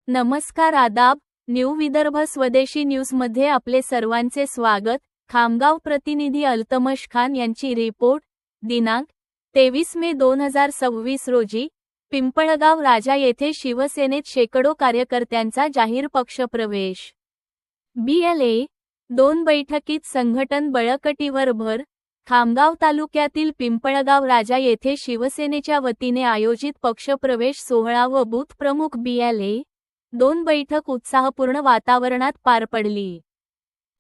नमस्कार आदाब, न्यू विदर्भ स्वदेशी न्यूजमध्ये आपले सर्वांचे स्वागत। खामगाव प्रतिनिधी अल्तमश खान यांची रिपोर्ट। दिनांक 23 मे 2026 रोजी पिंपळगाव राजा येथे शिवसेनेत शेकडो कार्यकर्त्यांचा जाहीर पक्षप्रवेश। BLA 2 बैठकीत संघटन बळकटीवर भर। खामगाव तालुक्यातील पिंपळगाव राजा येथे शिवसेनेच्या वतीने आयोजित पक्षप्रवेश सोहळा व बूथ प्रमुख BLA 2 बैठक उत्साहपूर्ण वातावरणात पार पडली।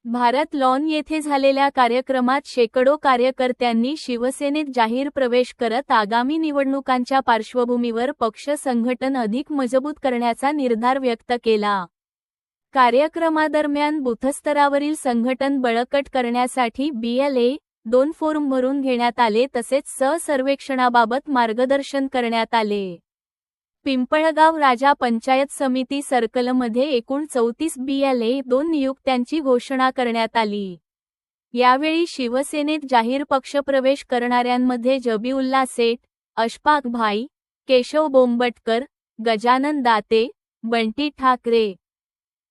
भारत लॉन येथे झालेल्या कार्यक्रमात शेकडो कार्यकर्त्यांनी शिवसेनेत जाहीर प्रवेश करत आगामी निवडणुकांच्या पार्श्वभूमीवर पक्ष संघटन अधिक मजबूत करण्याचा निर्धार व्यक्त केला। कार्यक्रमादरम्यान बूथस्तरावरील संघटन बळकट करण्यासाठी BLA 2 फॉर्म भरून घेण्यात आले, तसेच सर्वेक्षणाबाबत मार्गदर्शन करण्यात आले। पिंपळगाव राजा पंचायत समिती सर्कलमध्ये एकूण 34 BLA 2 नियुक्त्यांची घोषणा करण्यात आली। यावेळी शिवसेनेत जाहीर पक्षप्रवेश करणाऱ्यांमध्ये जबीउल्ला सेठ, अशफाक भाई, केशव बोंबटकर, गजानन दाते, बंटी ठाकरे,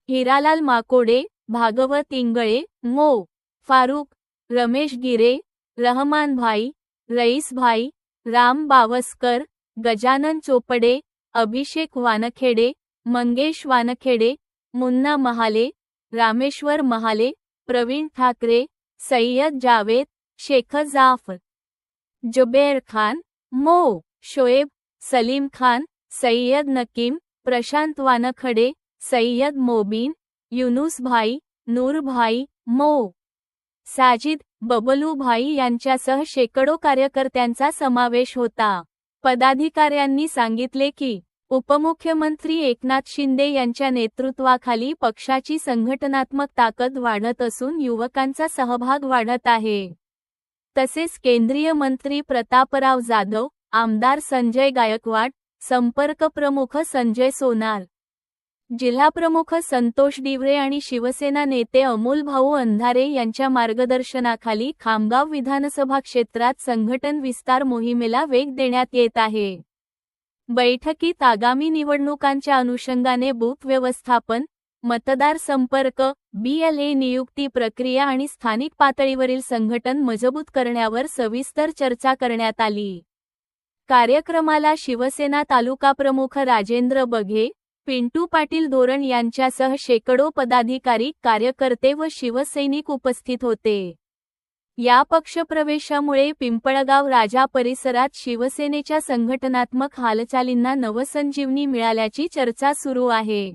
हिरालाल माकोडे, भागवत इंगळे, मो. फारुक, रमेश गिरे, रहमान भाई, रईस भाई, राम बावस्कर, गजानन चोपडे, अभिषेक वानखेडे, मंगेश वानखेडे, मुन्ना महाले, रामेश्वर महाले, प्रवीण ठाकरे, सय्यद जावेद, शेख जाफर, जुबेर खान, मो. शोएब, सलीम खान, सय्यद नकीम, प्रशांत वानखडे, सय्यद मोबीन, युनुस भाई, नूर भाई, मो. साजिद, बबलू भाई यांच्यासह शेकडो कार्यकर्त्यांचा समावेश होता। पदाधिकाऱ्यांनी सांगितले की उपमुख्यमंत्री एकनाथ शिंदे यांच्या नेतृत्वाखाली पक्षाची संघटनात्मक ताकद वाढत असून युवकांचा सहभाग वाढत आहे। तसेच केंद्रीय मंत्री प्रतापराव जाधव, आमदार संजय गायकवाड, संपर्क प्रमुख संजय सोनार, जिल्हाप्रमुख संतोष डिवरे आणि शिवसेना नेते अमोल भाऊ अंधारे यांच्या मार्गदर्शनाखाली खामगाव विधानसभा क्षेत्रात संघटन विस्तार मोहिमेला वेग देण्यात येत आहे। बैठकीत आगामी निवडणुकांच्या अनुषंगाने बूथ व्यवस्थापन, मतदार संपर्क, BLA नियुक्ती प्रक्रिया आणि स्थानिक पातळीवरील संघटन मजबूत करण्यावर सविस्तर चर्चा करण्यात आली। कार्यक्रमाला शिवसेना तालुका प्रमुख राजेंद्र बघे, पिंटू पाटील धोरण यांच्यासह शेकडो पदाधिकारी, कार्यकर्ते व शिवसैनिक उपस्थित होते। या पक्षप्रवेशामुळे पिंपळगाव राजा परिसरात शिवसेनेच्या संघटनात्मक हालचालींना नवसंजीवनी मिळाल्याची चर्चा सुरू आहे।